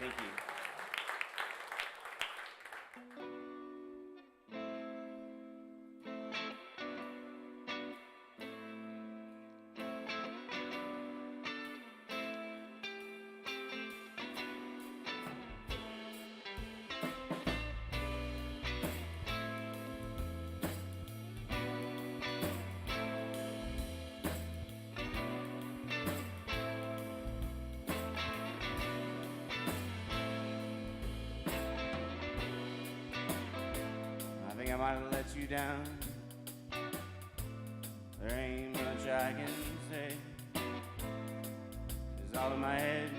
Thank you. I think I might have let you down. There ain't much I can say. It's all in my head,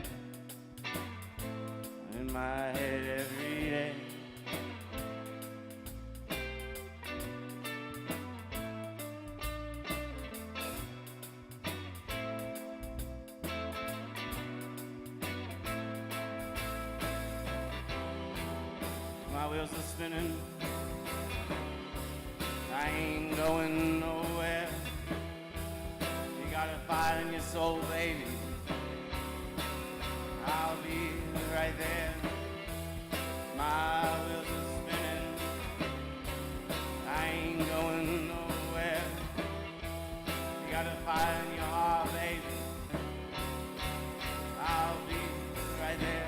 in my head every day. My wheels are spinning, I ain't going nowhere. You got a fire in your soul, baby, I'll be right there. My wheels are spinning, I ain't going nowhere. You got a fire in your heart, baby, I'll be right there.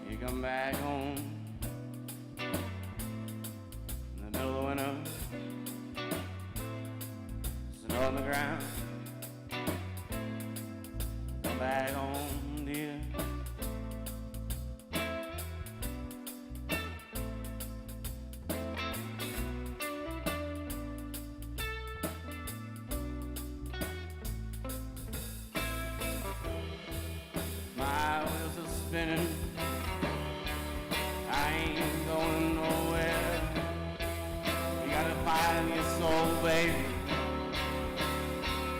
You come back home in the middle of winter, snow on the ground. Come back home, dear. My wheels are spinning, I ain't going nowhere. You got a fire in your soul, baby,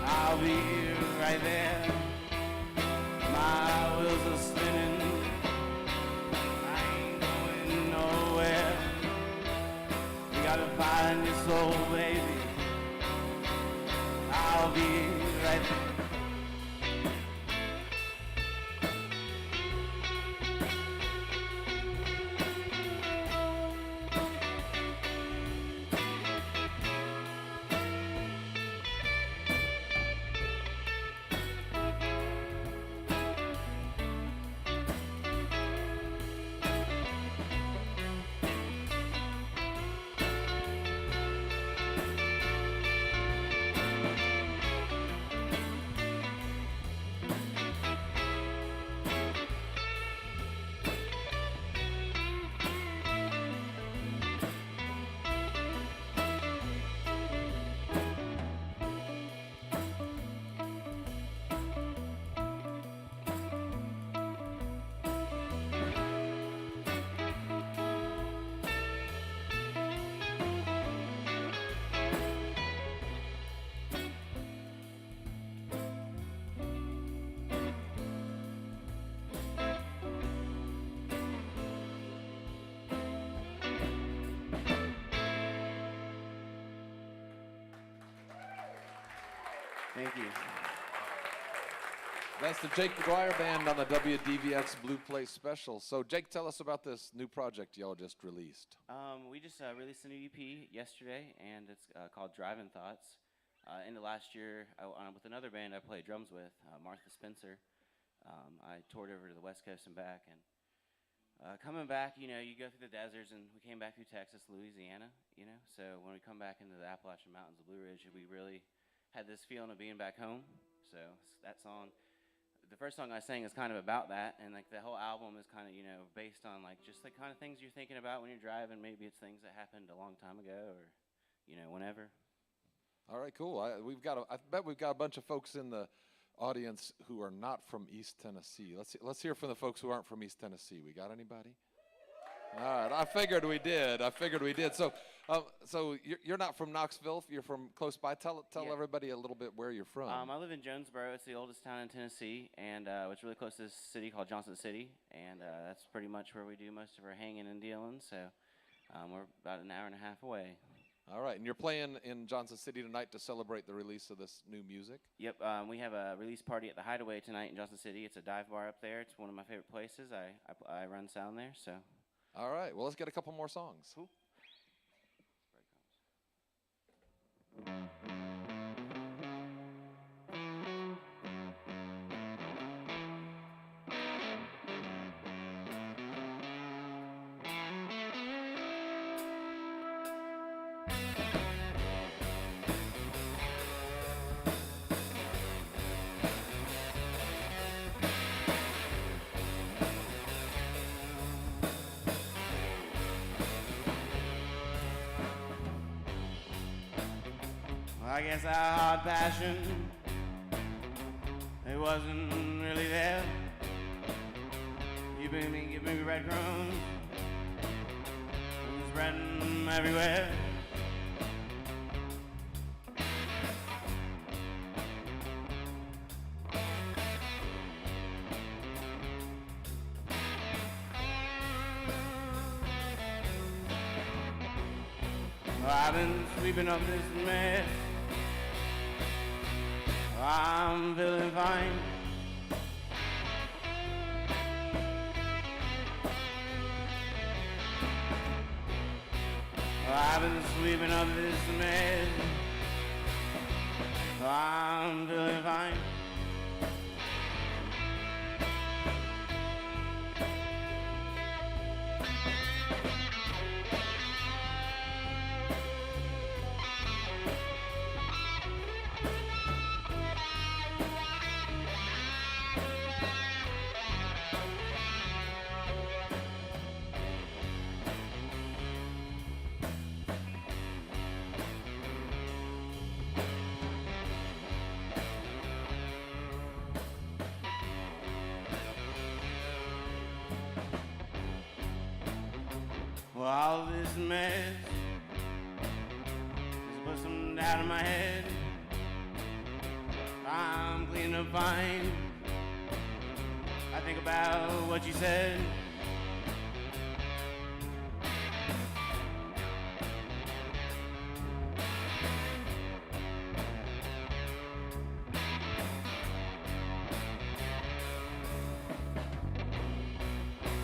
I'll be right there. My wheels are spinning, I ain't going nowhere. You got a fire in your soul, baby, I'll be right there. Thank you. That's the Jake the Dwyer Band on the WDVX Blue Play Special. So, Jake, tell us about this new project y'all just released. We just released a new EP yesterday, and it's called Driving Thoughts. End of last year, with another band I play drums with, Martha Spencer. I toured over to the West Coast and back, and coming back, you know, you go through the deserts, and we came back through Texas, Louisiana, you know. So when we come back into the Appalachian Mountains of Blue Ridge, we really had this feeling of being back home. So that song, the first song I sang is kind of about that, and like the whole album is kind of, you know, based on like just the kind of things you're thinking about when you're driving. Maybe it's things that happened a long time ago, or you know, whenever. All right, cool. I bet we've got a bunch of folks in the audience who are not from East Tennessee. Let's hear from the folks who aren't from East Tennessee. We got anybody? All right, I figured we did. So, you're not from Knoxville. You're from close by. Tell Yeah. everybody a little bit where you're from. I live in Jonesboro. It's the oldest town in Tennessee, and it's really close to this city called Johnson City, and that's pretty much where we do most of our hanging and dealing. So we're about an hour and a half away. All right, and you're playing in Johnson City tonight to celebrate the release of this new music? Yep, we have a release party at the Hideaway tonight in Johnson City. It's a dive bar up there. It's one of my favorite places. I run sound there, so. All right, well, let's get a couple more songs. Cool. I guess our hard passion, it wasn't really there. You've been giving me breadcrumbs, and spreading them everywhere. Well, I've been sweeping up this mess. I'm feeling fine. I've been sweeping up this mess. I'm feeling fine. Well, all this mess has put some doubt in my head. I'm cleaning up fine. I think about what you said.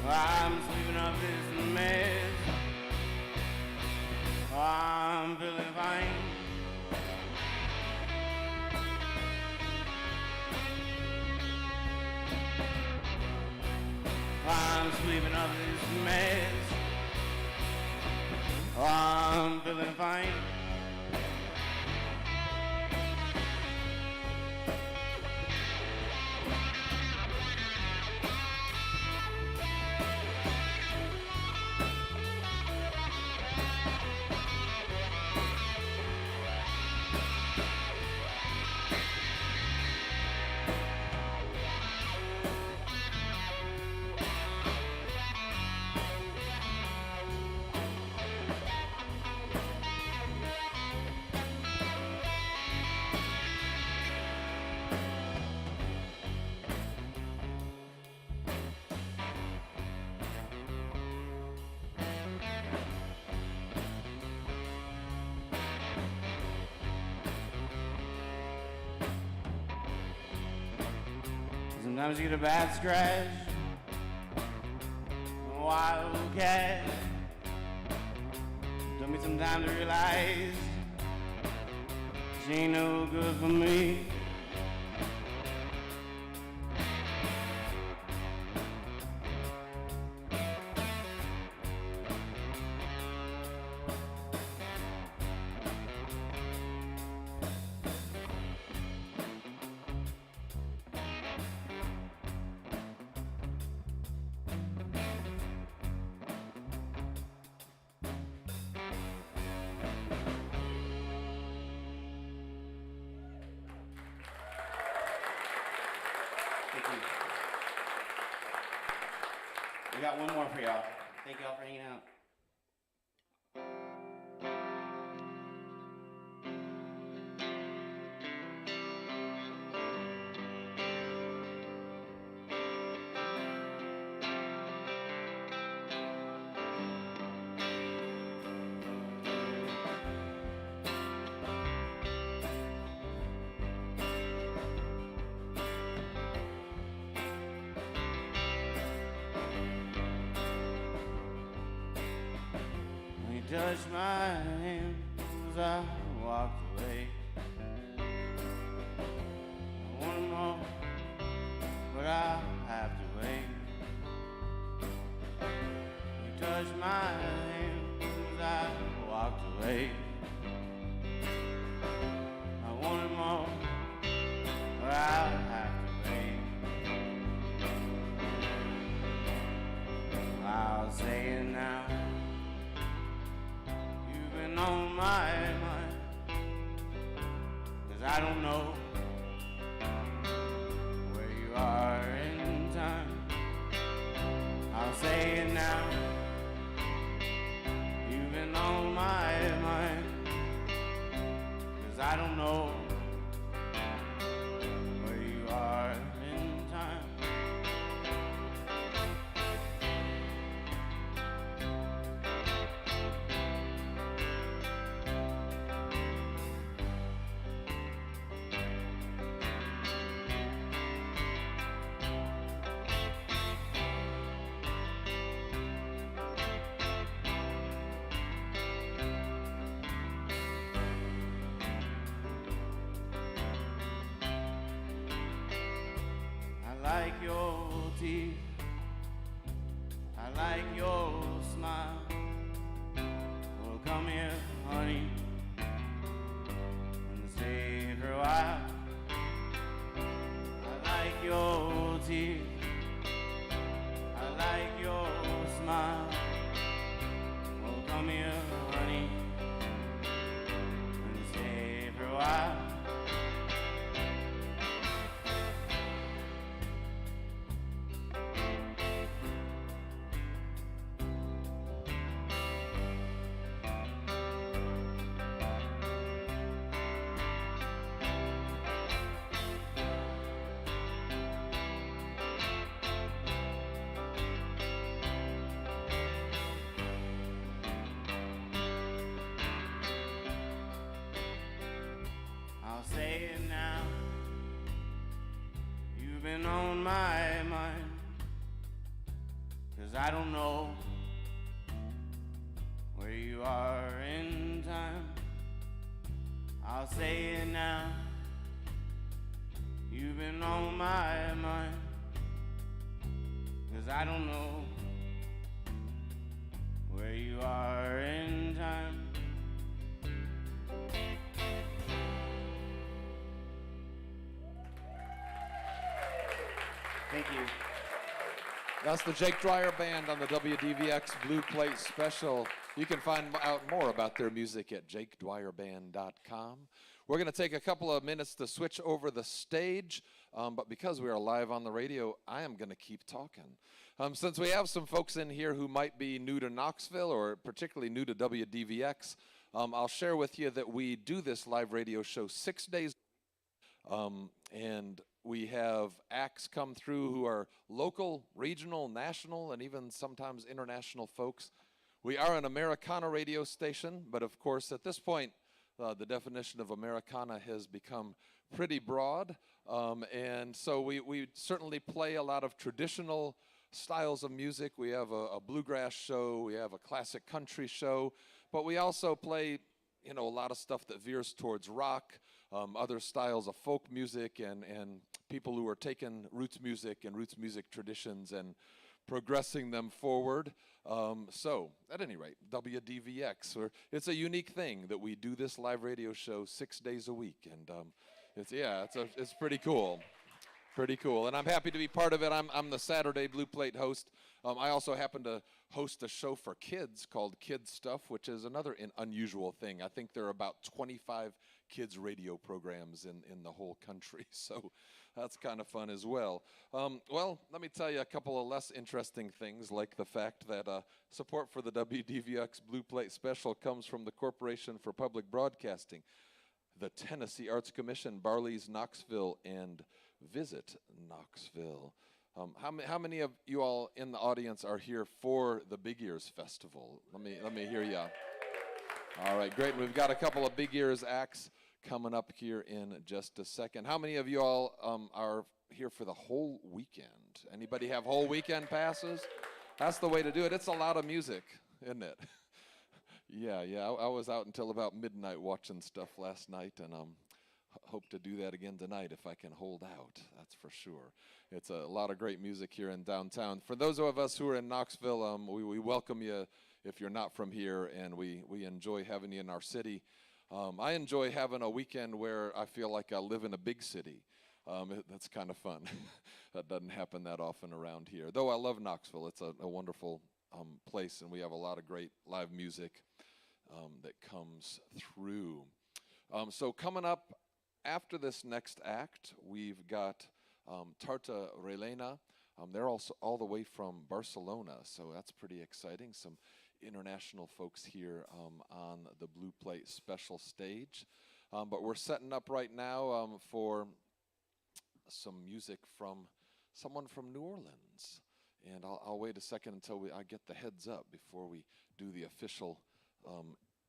I'm sweeping up this mess. I'm feeling fine. I'm sweeping up this mess. I'm feeling fine. Sometimes you get a bad scratch, a wild cat. Took me some time to realize she ain't no good for me. got one more for y'all. Thank y'all for hanging out. Touched my hand as I walked away. I want more, but I'll have to wait. You touched my hand as I walked away. I wanted more, but I'll have to wait. I'll say it now. On my mind, 'cause I don't know where you are in time. I'll say it now. You've been on my mind, 'cause I don't know where you are in time. I like your teeth, I like your smile. Well, come here, honey, and stay for a while. I like your teeth, I like your smile. Well, come here, honey, and stay for a while. I'll say it now. You've been on my mind, 'cause I don't know where you are in time. I'll say it now. You've been on my mind, 'cause I don't know where you are in time. Thank you. That's the Jake Dwyer Band on the WDVX Blue Plate Special. You can find out more about their music at jakedwyerband.com. We're going to take a couple of minutes to switch over the stage, but because we are live on the radio, I am going to keep talking. Since we have some folks in here who might be new to Knoxville or particularly new to WDVX, I'll share with you that we do this live radio show 6 days, and we have acts come through who are local, regional, national, and even sometimes international folks. We are an Americana radio station, but of course at this point, the definition of Americana has become pretty broad, and so we certainly play a lot of traditional styles of music. We have a bluegrass show, we have a classic country show, but we also play, a lot of stuff that veers towards rock, other styles of folk music, and people who are taking roots music and roots music traditions and progressing them forward. So, at any rate, WDVX, it's a unique thing that we do this live radio show 6 days a week, and it's pretty cool. Pretty cool, and I'm happy to be part of it. I'm the Saturday Blue Plate host. I also happen to host a show for kids called Kid Stuff, which is another unusual thing. I think there are about 25 kids radio programs in the whole country. So that's kind of fun as well. Well, let me tell you a couple of less interesting things, like the fact that support for the WDVX Blue Plate Special comes from the Corporation for Public Broadcasting, the Tennessee Arts Commission, Barley's Knoxville, and Visit Knoxville. How many of you all in the audience are here for the Big Ears Festival? Let me hear ya. All right, great. We've got a couple of Big Ears acts coming up here in just a second. How many of you all are here for the whole weekend? Anybody have whole weekend passes? That's the way to do it. It's a lot of music, isn't it? Yeah. I was out until about midnight watching stuff last night, and hope to do that again tonight if I can hold out. That's for sure. It's a lot of great music here in downtown. For those of us who are in Knoxville, we welcome you if you're not from here, and we enjoy having you in our city. I enjoy having a weekend where I feel like I live in a big city. That's kind of fun. That doesn't happen that often around here. Though I love Knoxville. It's a wonderful place, and we have a lot of great live music that comes through. So coming up after this next act, we've got Tarta Relena. They're also all the way from Barcelona, so that's pretty exciting. Some international folks here on the Blue Plate Special stage. But we're setting up right now for some music from someone from New Orleans. And I'll wait a second until I get the heads up before we do the official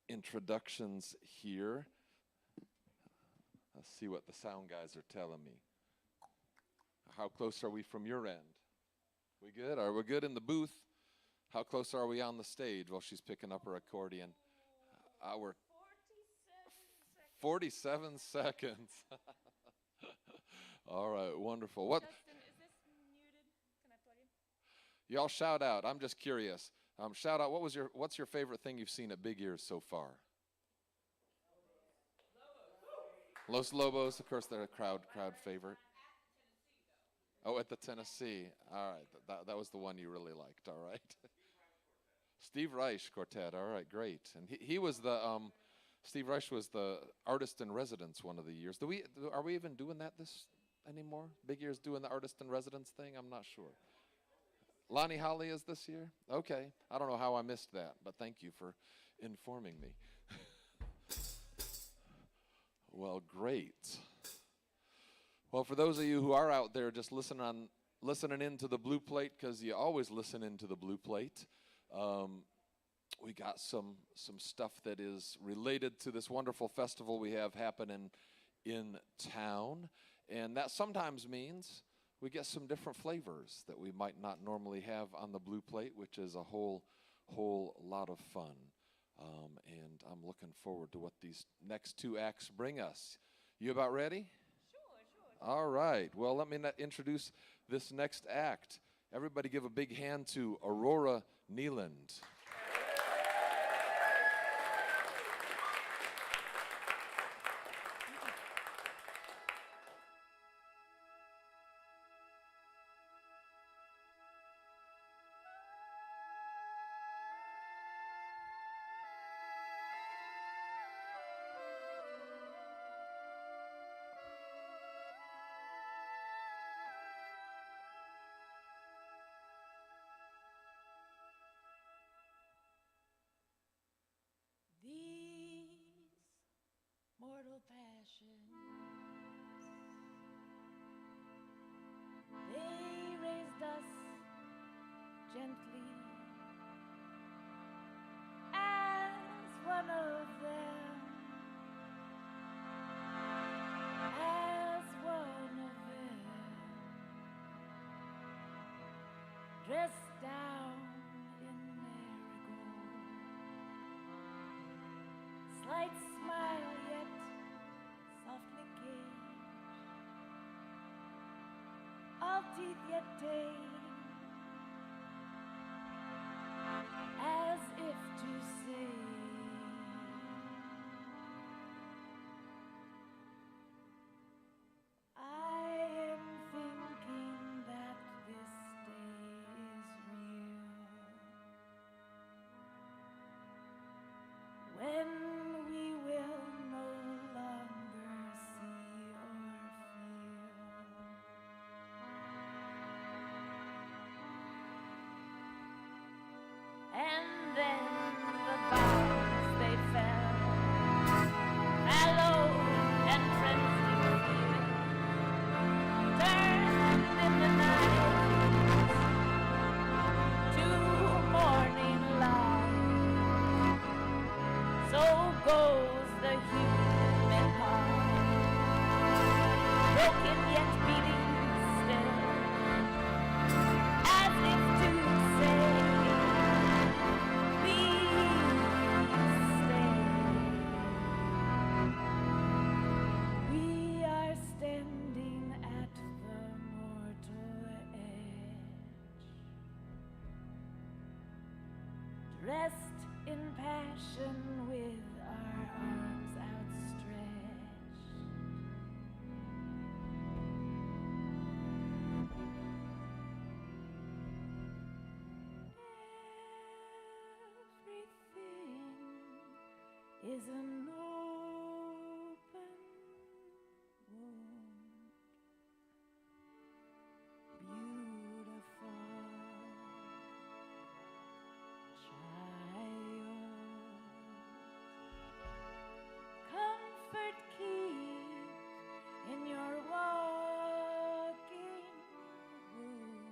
introductions here. Let's see what the sound guys are telling me. How close are we from your end? We good? Are we good in the booth? How close are we on the stage? Well, she's picking up her accordion. We're 47 seconds. All right, wonderful. What? Justin, is this muted? Can I plug in? Y'all shout out. I'm just curious. Shout out. What's your favorite thing you've seen at Big Ears so far? Los Lobos, of course, they're a crowd favorite. Oh, at the Tennessee. All right, that was the one you really liked. All right. Steve Reich Quartet. All right, great. And he was the Steve Reich was the artist in residence one of the years. Are we even doing that this anymore? Big Ears doing the artist in residence thing? I'm not sure. Lonnie Holly is this year? Okay. I don't know how I missed that, but thank you for informing me. Well, great. Well, for those of you who are out there just listening into the Blue Plate, because you always listen into the Blue Plate, we got some stuff that is related to this wonderful festival we have happening in town, and that sometimes means we get some different flavors that we might not normally have on the Blue Plate, which is a whole lot of fun. And I'm looking forward to what these next two acts bring us. You about ready? Sure. All right. Well, let me introduce this next act. Everybody give a big hand to Aurora Nealand. Mortal passions, they raised us gently as one of them, dressed down in marigold, slight smile yet softly caged, all teeth yet tame, as if to say, I am thinking that this day is real, when we will no longer blessed in passion with our arms outstretched. Everything is an open wound, beautiful child. Comfort keep in your walking room,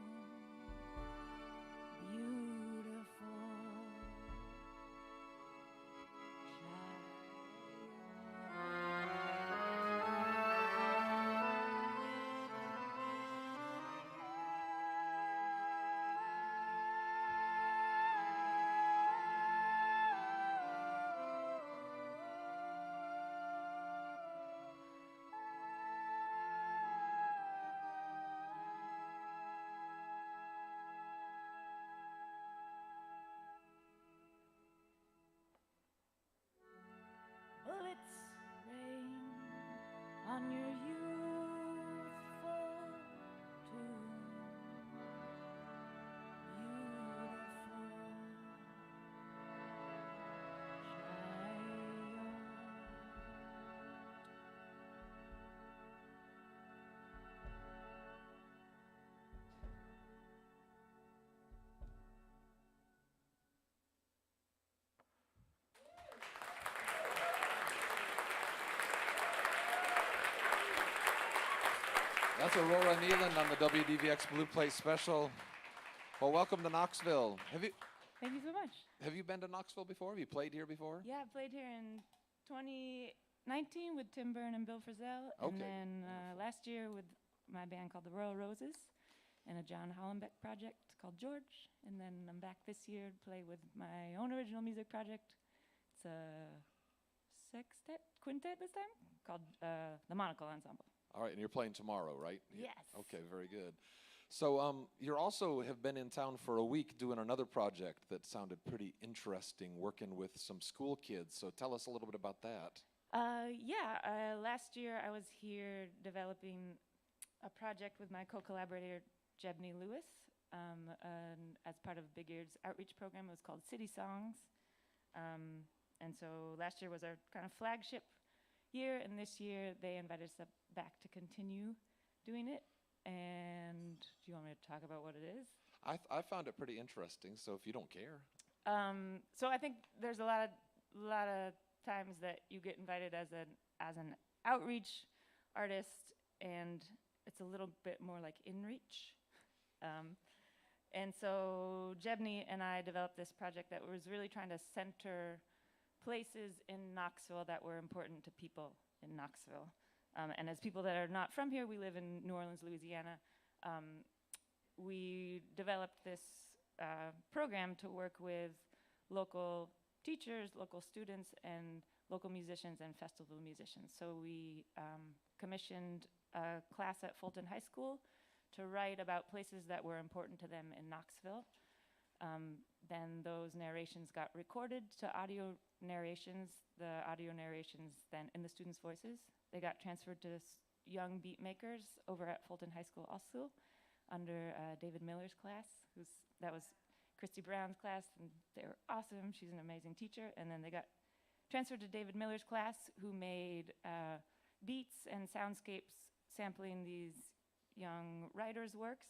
beautiful bullets rain on your youthful tomb, beautiful That's Aurora Nealand on the WDVX Blue Plate Special. Well, welcome to Knoxville. Thank you so much. Have you been to Knoxville before? Have you played here before? Yeah, I played here in 2019 with Tim Byrne and Bill Frisell, Okay. and then last year with my band called the Royal Roses and a John Hollenbeck project called George, and then I'm back this year to play with my own original music project. It's a quintet this time, called the Monocle Ensemble. All right, and you're playing tomorrow, right? Yes. Okay, very good. So you also have been in town for a week doing another project that sounded pretty interesting, working with some school kids. So tell us a little bit about that. Last year I was here developing a project with my co-collaborator Jebney Lewis as part of Big Ear's outreach program. It was called City Songs. And so last year was our kind of flagship year, and this year they invited us back to continue doing it. And do you want me to talk about what it is? I found it pretty interesting, so if you don't care. So I think there's a lot of times that you get invited as an outreach artist, and it's a little bit more like inreach. And so Jebney and I developed this project that was really trying to center places in Knoxville that were important to people in Knoxville. And as people that are not from here, we live in New Orleans, Louisiana. We developed this program to work with local teachers, local students, and local musicians and festival musicians. So we commissioned a class at Fulton High School to write about places that were important to them in Knoxville. Then those narrations got recorded to audio narrations. The audio narrations then in the students' voices. They got transferred to young beat makers over at Fulton High School also under David Miller's class. That was Christy Brown's class, and they were awesome. She's an amazing teacher. And then they got transferred to David Miller's class, who made beats and soundscapes sampling these young writers' works.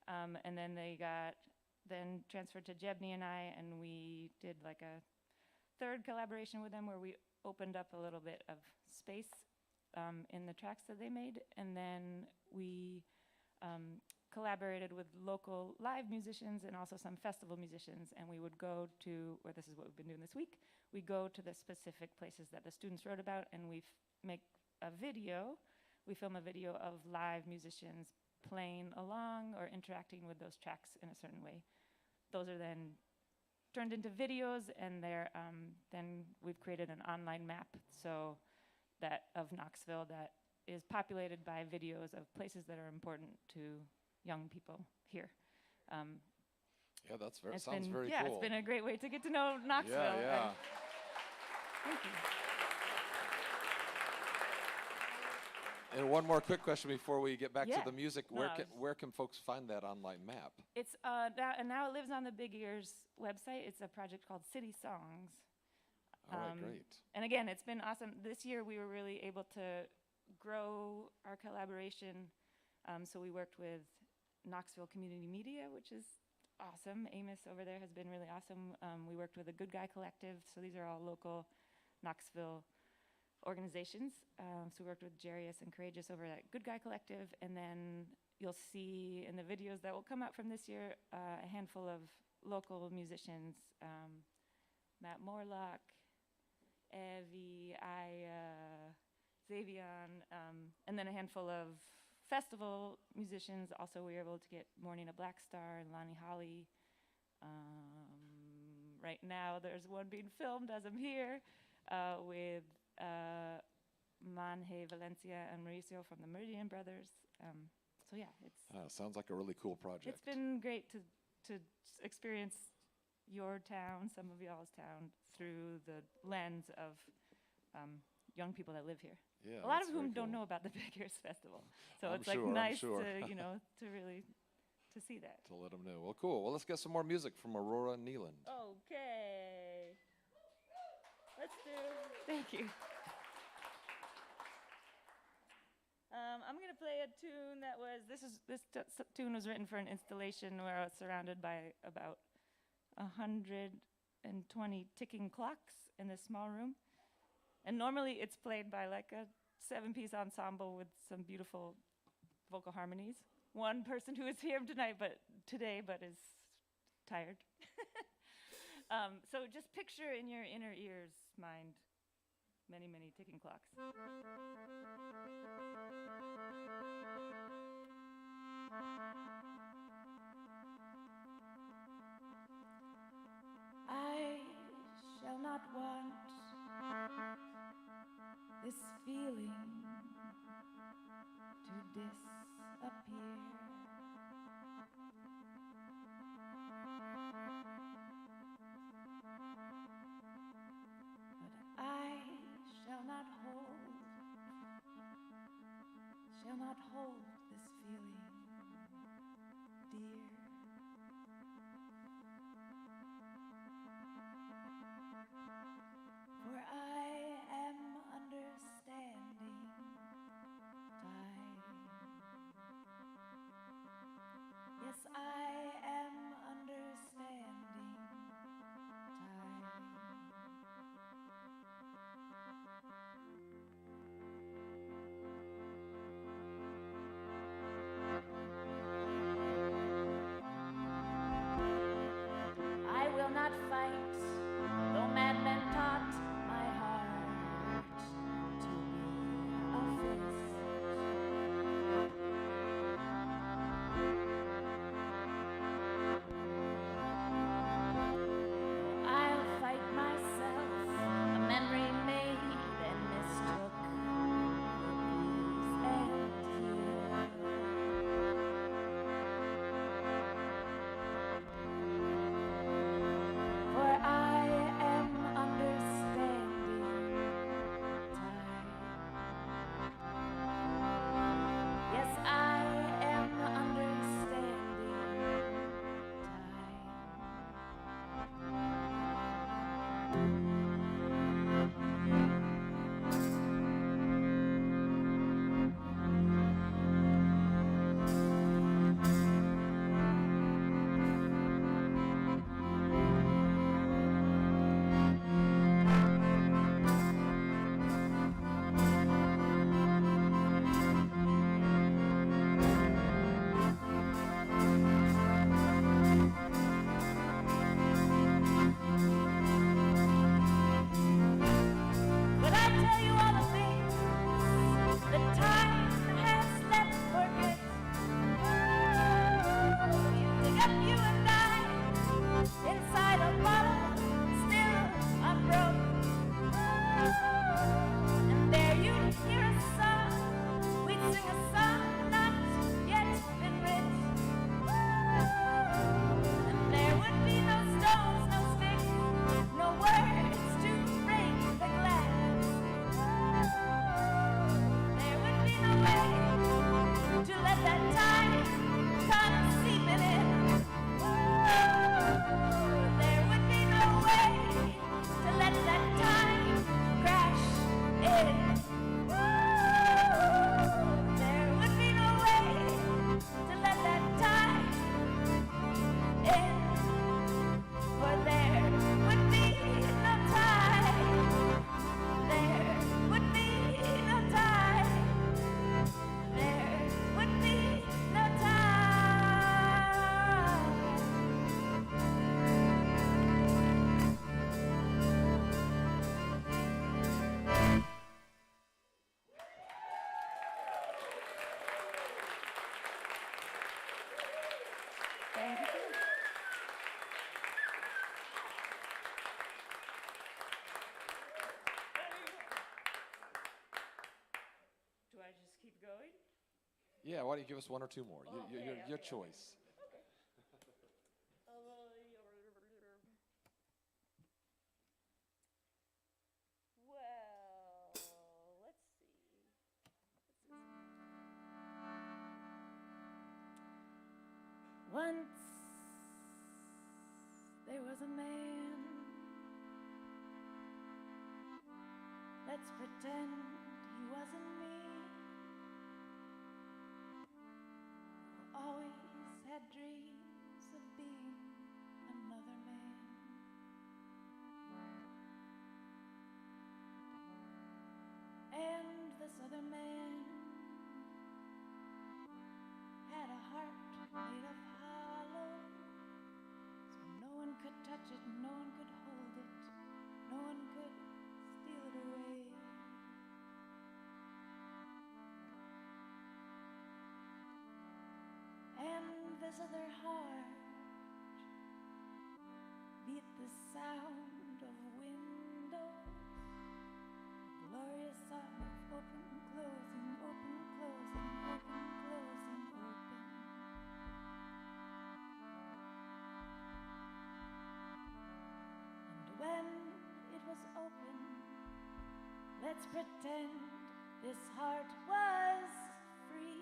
And then they got transferred to Jebney and I, and we did like a third collaboration with them where we opened up a little bit of space in the tracks that they made. And then we collaborated with local live musicians and also some festival musicians, and we would go to, or this is what we've been doing this week, we go to the specific places that the students wrote about, and we make a video. We film a video of live musicians playing along or interacting with those tracks in a certain way. Those are then turned into videos, and then we've created an online map of Knoxville that is populated by videos of places that are important to young people here. Yeah, that's very, It's sounds been, very yeah, cool. it's been a great way to get to know Knoxville. Yeah. Thank you. And one more quick question before we get back Yeah. to the music. No, I was- Where can folks find that online map? It's now it lives on the Big Ears website. It's a project called City Songs. All right, great. And again, it's been awesome. This year we were really able to grow our collaboration. So we worked with Knoxville Community Media, which is awesome. Amos over there has been really awesome. We worked with the Good Guy Collective. So these are all local Knoxville organizations. So we worked with Jarius and Courageous over at Good Guy Collective. And then you'll see in the videos that will come out from this year a handful of local musicians, Matt Morlock, Evie, Xavion, and then a handful of festival musicians. Also, we were able to get Morning a Black Star and Lonnie Holly. Right now, there's one being filmed as I'm here with Manje Valencia and Mauricio from the Meridian Brothers. So yeah, it's Sounds like a really cool project. it's been great to experience your town, some of y'all's town, through the lens of young people that live here. Yeah, A lot that's of whom very don't cool. know about the Big Ears Festival. So I'm it's like sure, I'm nice sure. to, to really to see that. To let them know. Well, cool. Well, let's get some more music from Aurora Nealand. Okay. Let's do. Thank you. I'm gonna play a tune that was. This tune was written for an installation where I was surrounded by about 120 ticking clocks in this small room, and normally it's played by like a 7-piece ensemble with some beautiful vocal harmonies. One person who is here tonight, but is tired. So just picture in your inner ears, mind, many, many ticking clocks. I shall not want this feeling to disappear. But I shall not hold this feeling dear. For I am understanding time. Yes, I am understanding time. Yeah, why don't you give us one or two more? Your choice. Well, let's see. Once there was a man. Let's pretend he wasn't me. Always had dreams of being another man. And this other man had a heart made of hollow, so no one could touch it, no one could hold it, no one could steal it away. And this other heart beat the sound of windows, glorious song of open, closing, open, closing, open, closing, open. And when it was open, let's pretend this heart was free.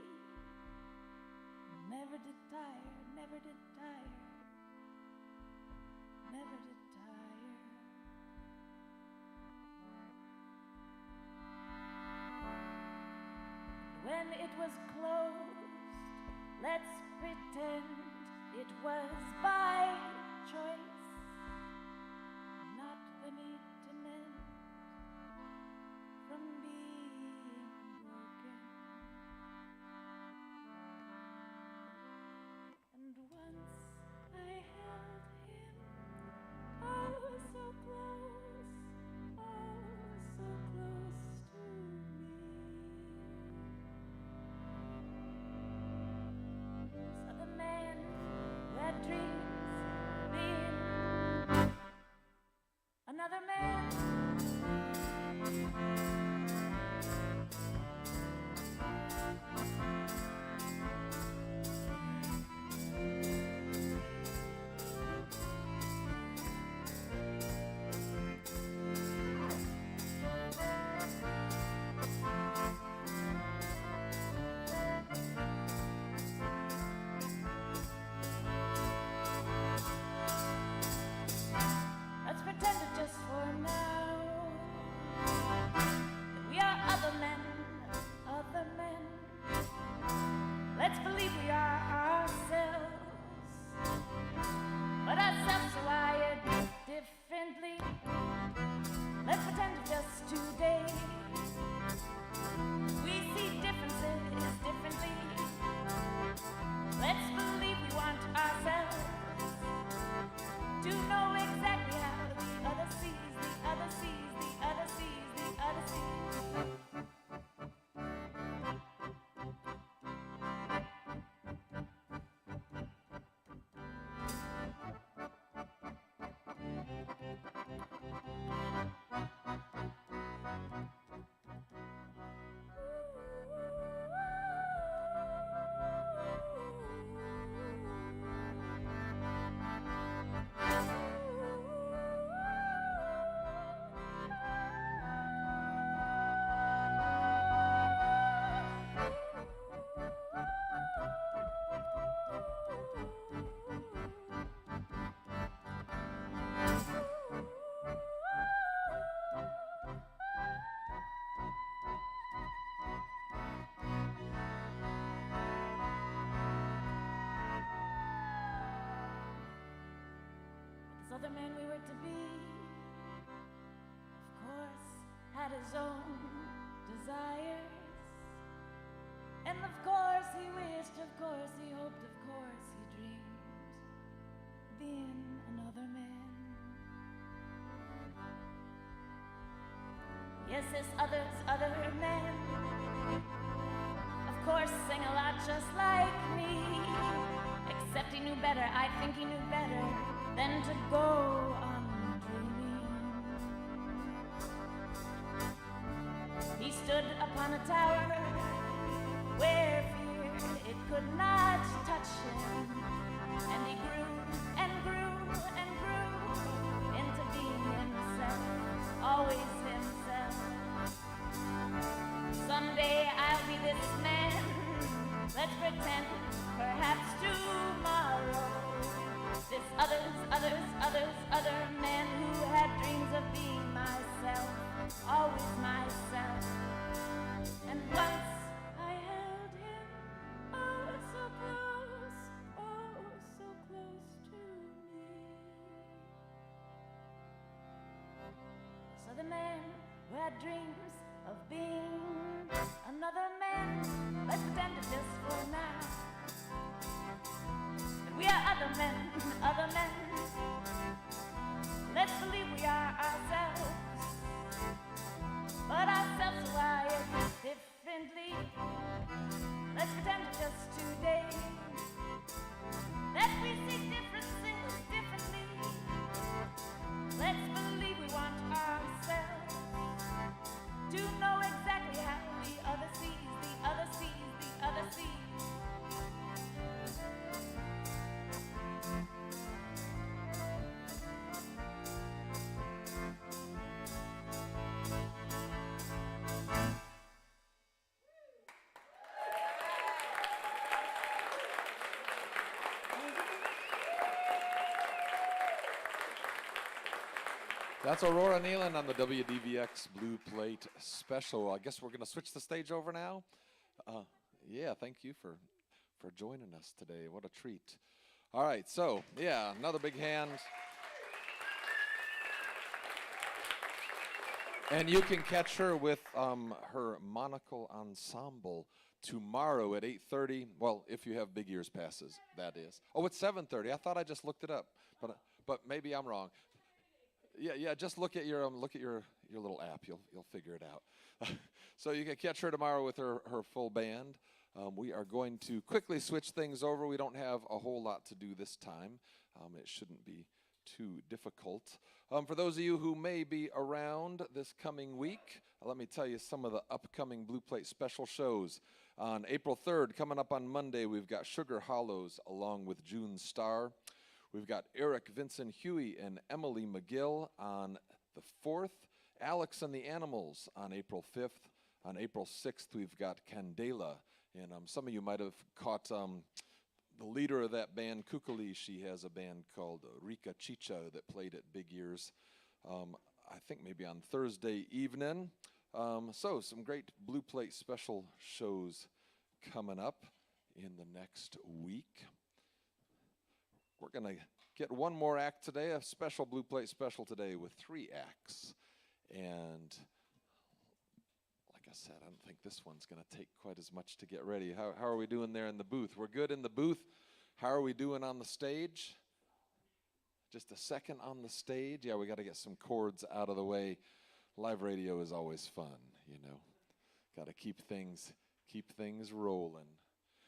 Never did tire, never did tire, never did tire. When it was closed, let's pretend it was by choice, not the need to mend from being broken. And once I held him, oh so close, oh so close to me. This other man who had dreams of being another man. Let's pretend it just for now that we are other men, other men. Let's believe we are ourselves, but ourselves are wired differently. Let's pretend it just today we see differences differently. Let's believe we want ourselves to know exactly how the other sees, the other sees, the other sees, the other sees. This other man we were to be, of course, had his own desires. And of course he wished, of course he hoped, of course he dreamed, being another man. Yes, this other man, of course, sang a lot just like me. Except he knew better, I think he knew better than to go on dreaming. He stood upon a tower where fear let's pretend perhaps tomorrow this other man who had dreams of being myself, always myself. And once I held him, oh so close to me. So the man who had dreams of being another man, let's pretend it just for now. And we are other men, other men. Let's believe we are ourselves, but ourselves wired differently. Let's pretend just today that we see differences differently. Let's believe we want ourselves to know exactly how the other sees, the other sees, the other sees. That's Aurora Nealand on the WDVX Blue Plate Special. I guess we're going to switch the stage over now. Yeah, thank you for joining us today. What a treat. All right, so, yeah, another big hand. And you can catch her with her monocle ensemble tomorrow at 8:30. Well, if you have Big Ears passes, that is. Oh, it's 7:30. I thought I just looked it up, but maybe I'm wrong. Yeah. Just look at your little app. You'll figure it out. So you can catch her tomorrow with her full band. We are going to quickly switch things over. We don't have a whole lot to do this time. It shouldn't be too difficult. For those of you who may be around this coming week, let me tell you some of the upcoming Blue Plate special shows. On April 3rd, coming up on Monday, we've got Sugar Hollows along with June Starr. We've got Eric Vincent Huey and Emily McGill on the 4th. Alex and the Animals on April 5th. On April 6th, we've got Candela. And some of you might have caught the leader of that band, Kukuli. She has a band called Rika Chicha that played at Big Ears, I think maybe on Thursday evening. So some great Blue Plate special shows coming up in the next week. We're going to get one more act today, a special Blue Plate special today with 3 acts. And like I said, I don't think this one's going to take quite as much to get ready. How are we doing there in the booth? We're good in the booth. How are we doing on the stage? Just a second on the stage. Yeah, we got to get some chords out of the way. Live radio is always fun, you know. Got to keep things rolling.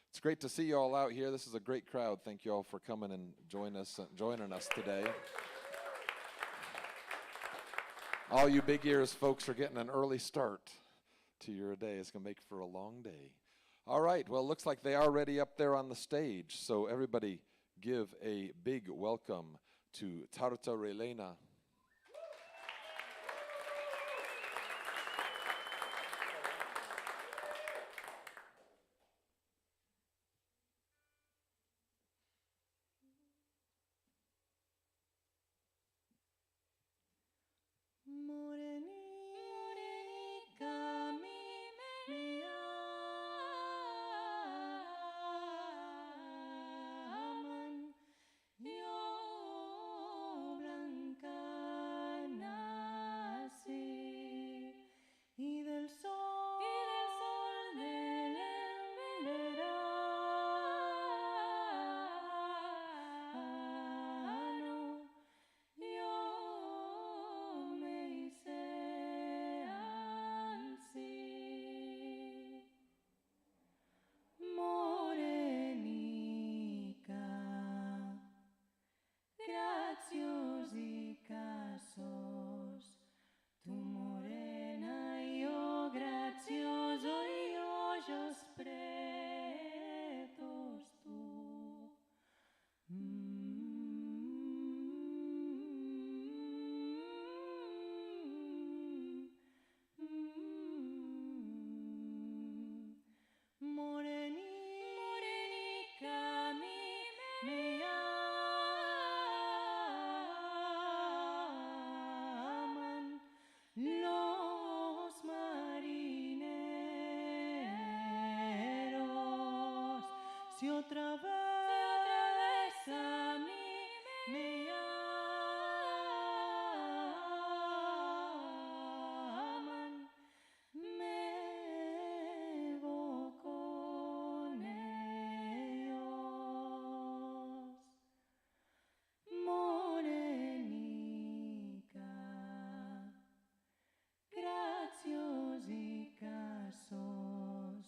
It's great to see you all out here. This is a great crowd. Thank you all for coming and joining us today. All you Big Ears folks are getting an early start to your day. It's going to make for a long day. All right, well, it looks like they are ready up there on the stage. So everybody give a big welcome to Tarta Relena. Blanca Si otra vez a mí me llaman, me voy con ellos. Morenica, graziosica sos,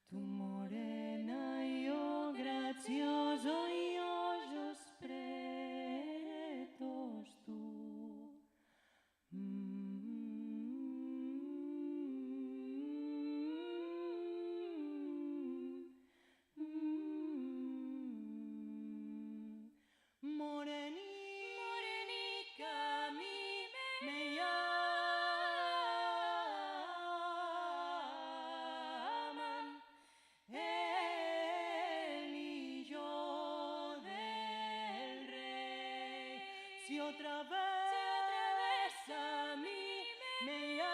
tu morena y yo gracioso y ojos pretos tú. Morenica, a mí me llaman el hijo del rey. Si otra vez a mí me llaman,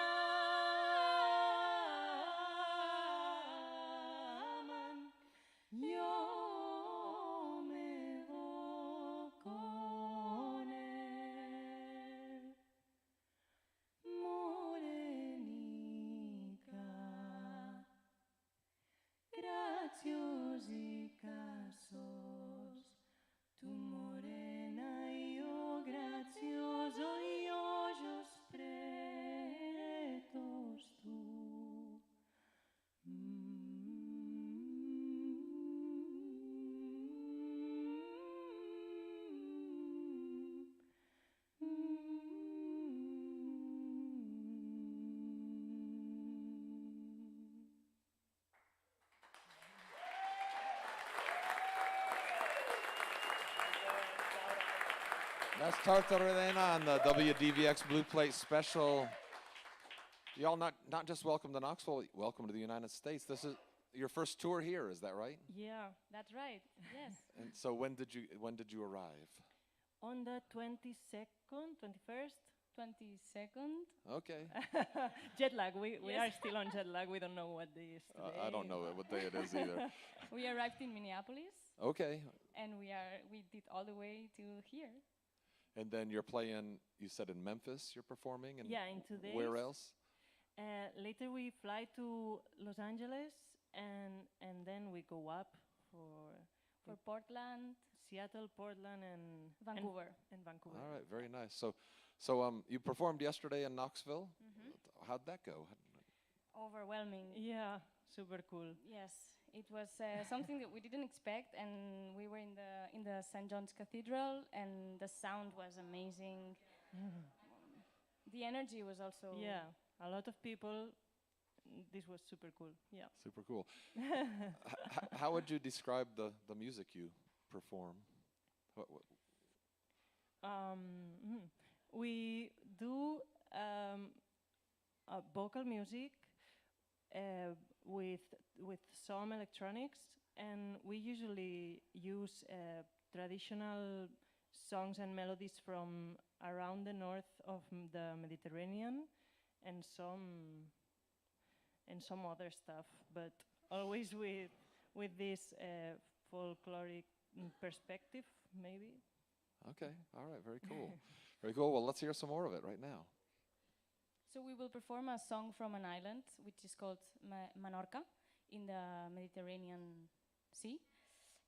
yo me voy con él. Morenica, graziosica sos, tu morena y yo gracioso y ojos pretos tú. That's Tarta Relena on the WDVX Blue Plate Special. Y'all not just welcome to Knoxville, welcome to the United States. This is your first tour here, is that right? Yeah, That's right. Yes. And so when did you arrive? on the 22nd, 21st. 22nd. Okay. Jet lag. We Yes. are still on jet lag. We don't know what day is today. I don't know what day it is either. We arrived in Minneapolis, Okay. and we did all the way to here. And then you're playing, you said in Memphis you're performing? And Yeah, in 2 days. where else? Later we fly to Los Angeles, and then we go up For Portland, Seattle, Portland, and Vancouver. And Vancouver. All right, very nice. So you performed yesterday in Knoxville. How'd that go? Overwhelming. Yeah, super cool. Yes, it was something that we didn't expect, and we were in the St. John's Cathedral, and the sound was amazing. The energy was also Yeah, a lot of people. This was super cool. Yeah. Super cool. How would you describe the music you perform? What, We do vocal music with some electronics, and we usually use traditional songs and melodies from around the north of the Mediterranean, and some other stuff, but always with this folkloric perspective, maybe. okay, all right, very cool. Very cool. Well, let's hear some more of it right now. So we will perform a song from an island which is called Menorca in the Mediterranean Sea,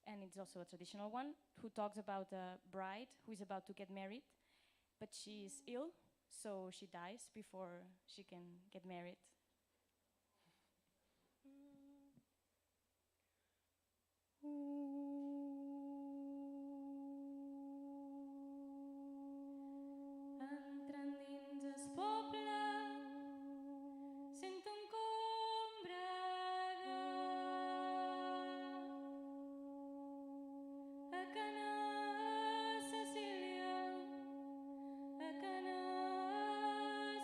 and it's also a traditional one who talks about a bride who is about to get married, but she is ill, so she dies before she can get married. Entrant dins el poble, sento un combrador. A Cana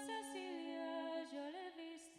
Cecília, jo l'he vist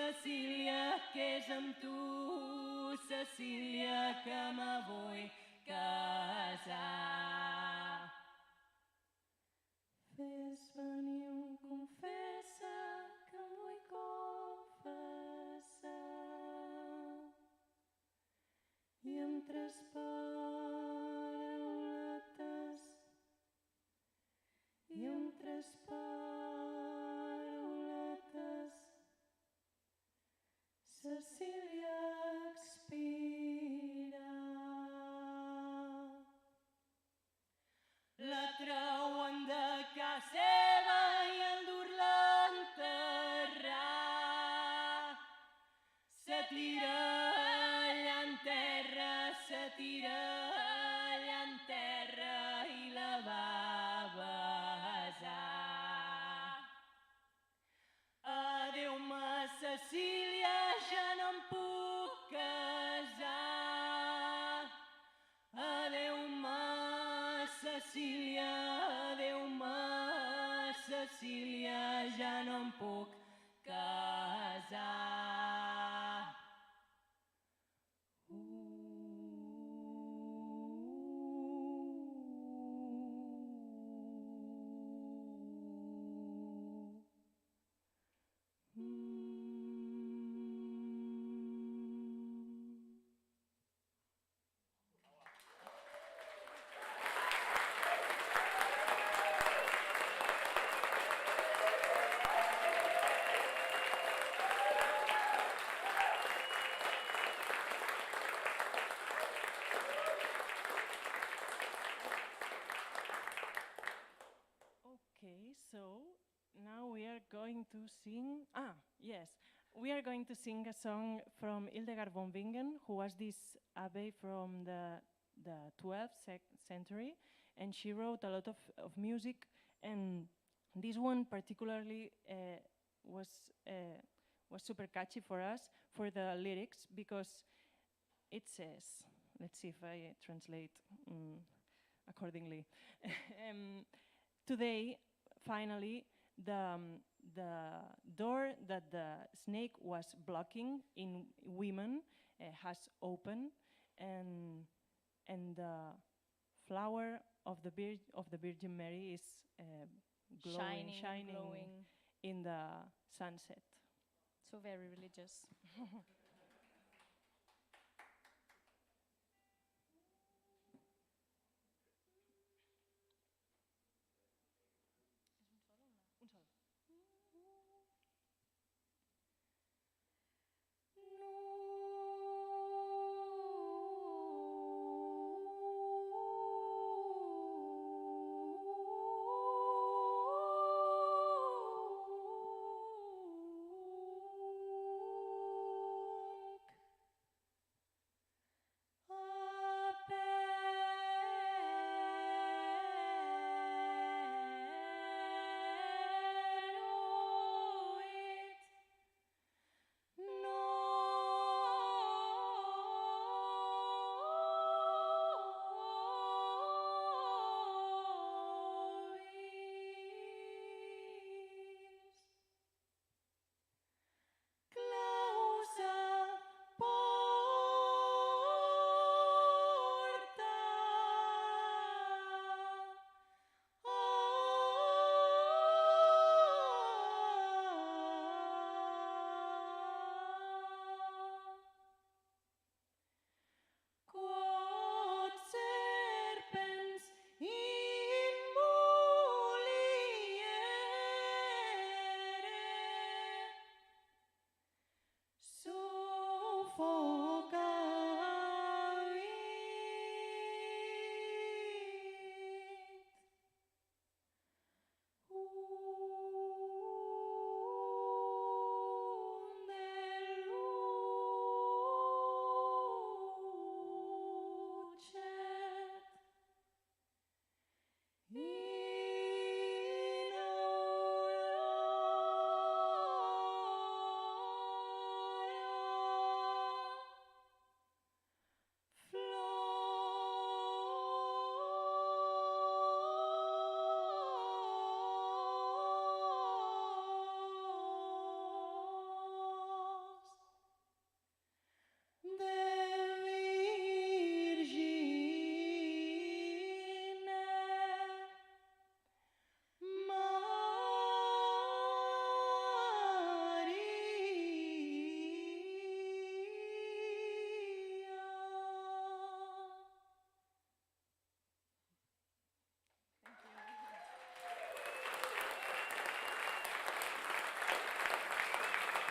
Cecília, que és amb tu, Cecília, que me vull casar. Fes venir un confessa que em vull confessar i amb tres parauletes Cecília expira. La treuen de casa seva i el dur-la a enterrar. Se tira allà en terra, se tira allà en terra i la va besar. Adéu-me, Cecília, ja no em puc casar. Adéu-me, Cecília, adéu-me, Cecília, ja no em puc casar. Okay, so now we are going to sing. Yes, we are going to sing a song from Hildegard von Bingen, who was this abbé from the 12th century, and she wrote a lot of music, and this one particularly was super catchy for us for the lyrics, because it says, let's see if I translate accordingly. Today, finally, the door that the snake was blocking in women has opened, and the flower of the Virgin Mary is glowing, shining glowing. in the sunset. So very religious. No.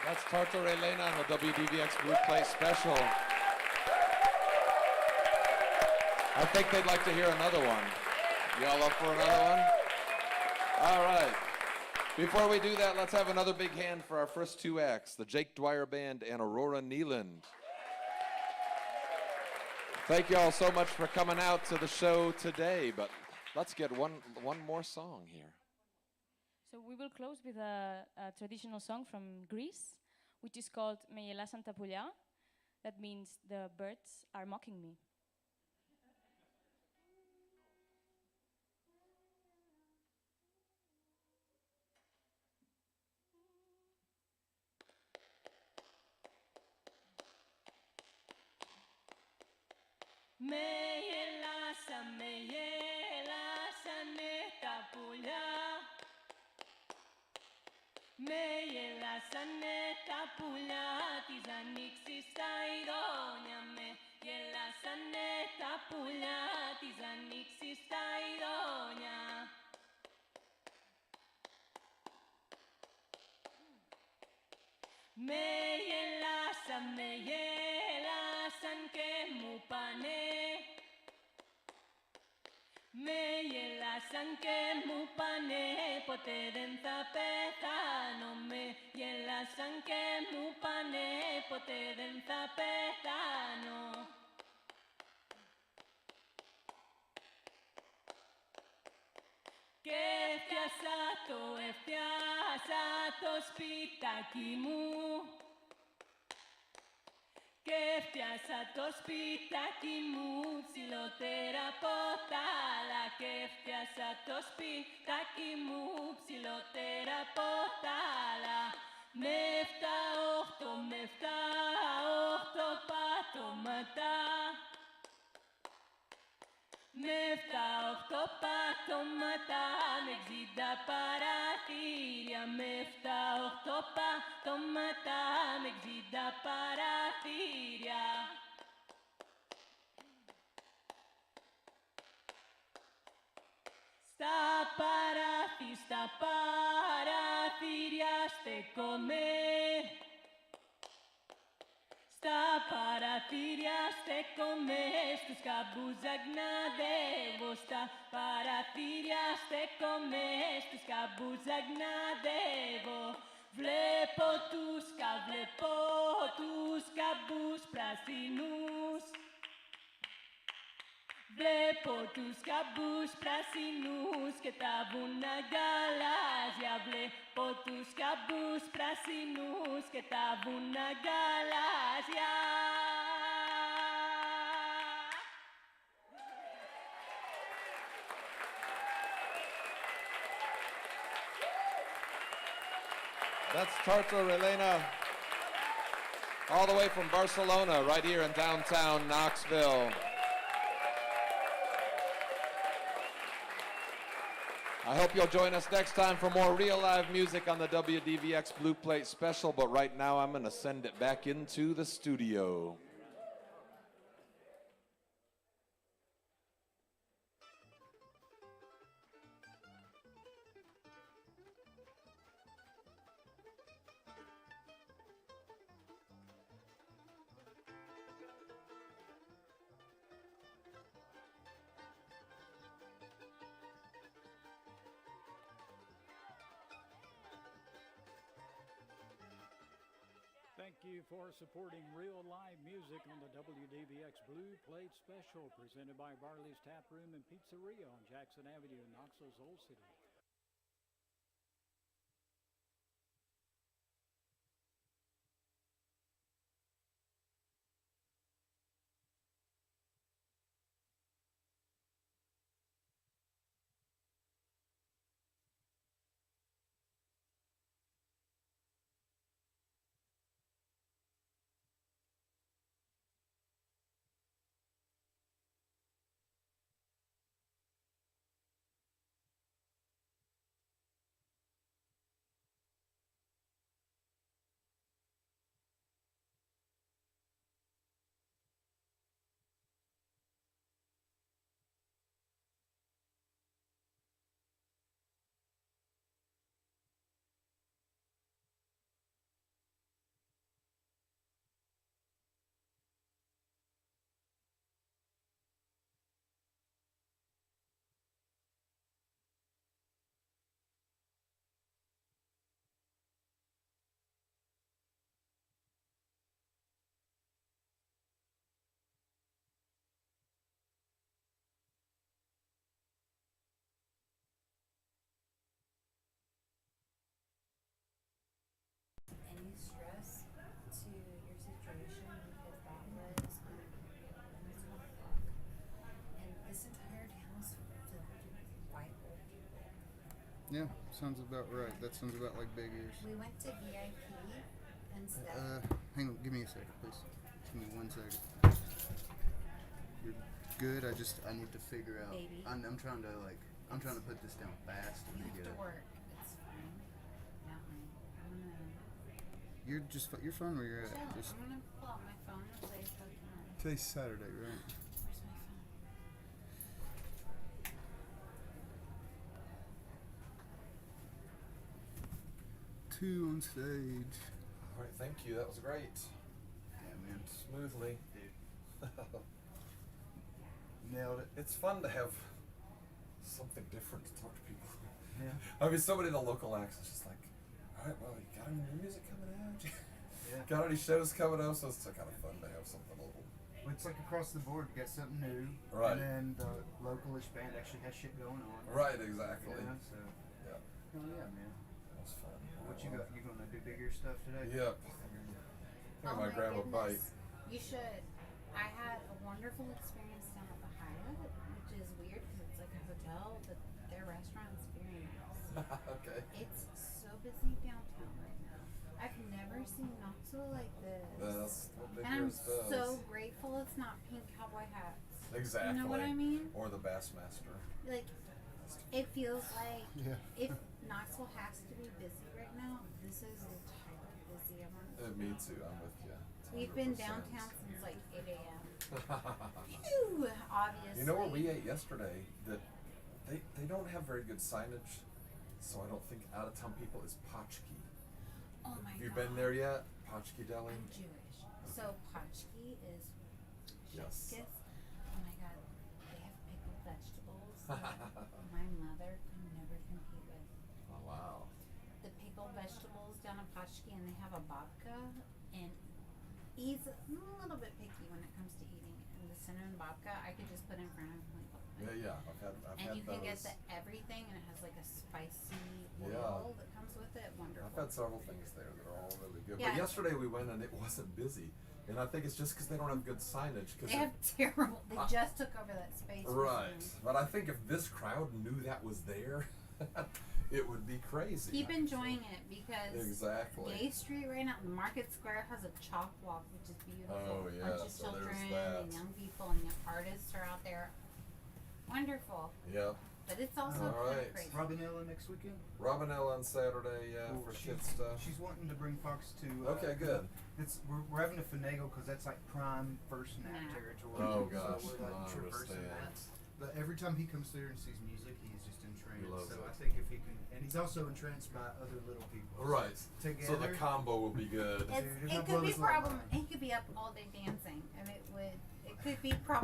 That's Tarta Relena on the WDVX Blue Plate Special. I think they'd like to hear another one. Y'all up for another one? All right. Before we do that, let's have another big hand for our first two acts, the Jake Dwyer Band and Aurora Nealand. Thank you all so much for coming out to the show today, but let's get one more song here. So we will close with a traditional song from Greece, which is called Me γελάσαν τα πουλιά. That means the birds are mocking me. Με γελάσανε τα πουλιά. Με γελάσανε τα πουλιά της ανοίξης στα ειδόνια. Με γελάσανε τα πουλιά της ανοίξης στα ειδόνια. Με γελάσαν και μου πάνε. Με γελάσαν και μου πάνε, ποτέ δεν θα πεθάνω. Με γελάσαν και μου πάνε, ποτέ δεν θα πεθάνω. Και έφτιασα το σπιτάκι μου. Και έφτιασα το σπιτάκι μου ψηλότερα από τα άλλα. Και έφτιασα το σπιτάκι μου ψηλότερα από τα άλλα. Με 7-8 πατώματα. Με 7-8 πατώματα, με 60 παραθύρια. Με 7-8 πατώματα, με 60 παραθύρια. Στα παραθύρια στέκομαι. Στα παραθύρια στέκομαι, στους καμπούς αγναδεύω. Στα παραθύρια στέκομαι, στους καμπούς αγναδεύω. Βλέπω τους καμπούς πρασινούς. Βλέπω τους καμπούς πρασινούς και τα βουνά γαλάζια. Βλέπω τους καμπούς πρασινούς και τα βουνά γαλάζια. That's Tarta Relena, all the way from Barcelona, right here in downtown Knoxville. I hope you'll join us next time for more real live music on the WDVX Blue Plate Special, but right now I'm going to send it back into the studio. Thank you for supporting real live music on the WDVX Blue Plate Special, presented by Barley's Tap Room and Pizzeria on Jackson Avenue in Knoxville's Old City. Sounds about right. That sounds about like Big Ears. We went to VIP instead. Hang on, give me a second, please. Give me 1 second. You're good. I need to figure out. Baby. I'm trying to put this down fast and You then have get to it. work. It's fine. No, honey. You're fine where you're at. Chill. Just I'm gonna pull out my phone and play Pokemon. today's Saturday, right? Where's my phone? 2 on stage. All right, thank you. That was great. Yeah, man. Smoothly. Nailed it. It's fun to have something different to talk to people. Yeah. I mean, somebody in the local acts is just like, all right, well, you got any new music coming out? Yeah. Got any shows coming up? So it's kind of fun to have something local. It's like across the board. You got something new. Right. And then the localish band actually has shit going on. Right, exactly. Yeah, so. Yeah, Oh yeah, man. that was fun. What you got? You gonna do bigger stuff today? Yep. I think I Oh might my grab a bite. goodness. You should. I had a wonderful experience down at the Hyatt, which is weird because it's like a hotel, but their restaurant is very nice. Okay. It's so busy downtown right now. I've never seen Knoxville like this. That's what Big And I'm Ears does. so grateful it's not pink cowboy hats. Exactly. You know what I mean? Or the Bassmaster. Like, it feels like Yeah. if Knoxville has to be busy right now, this is the type of busy I want it to Me be. too. I'm with you. We've been 100%. downtown since like 8 a.m. Phew, obviously. You know where we ate yesterday? That they don't have very good signage, so I don't think out of town people is Potchki. Oh my Have you god. been there yet? Potchki Deli? I'm Jewish. So Potchki is Yes. chef's kiss. Oh my god. They have pickled vegetables that my mother could never compete with. Oh wow. The pickled vegetables down at Potchki, and they have a babka, and he's a little bit picky when it comes to eating. And the cinnamon babka, I could just put in front of him like, Yeah. I've had and you can get those. everything, and it has like a spicy Yeah. oil that comes with it. Wonderful. I've had several things there that are all really good. Yeah. But yesterday we went and it wasn't busy. And I think it's just because they don't have good signage. They have terrible. They just took over that space. Right. recently. But I think if this crowd knew that was there, it would be crazy. Keep enjoying it because Exactly. Gay Street right now, Market Square has a chalk walk, which is beautiful. Oh, yeah, Bunch of so there's children that. and young people and young artists are out there. Wonderful. Yep. But it's also All kind right. of crazy. Robinella next weekend. Robinella on Saturday, Cool. for kid stuff. She's wanting to bring Fox to. Okay, good. We're having to finagle because that's like prime first nap Nah. territory. Oh, So gosh. we're like I traversing understand. that. But every time he comes through and sees music, he's just entranced. He loves so it. I think if he can, and he's also entranced by other little people. Right. Together. So the combo will be good. Dude, It he'll could blow be his little problem. mind. He could be up all day dancing, and it could be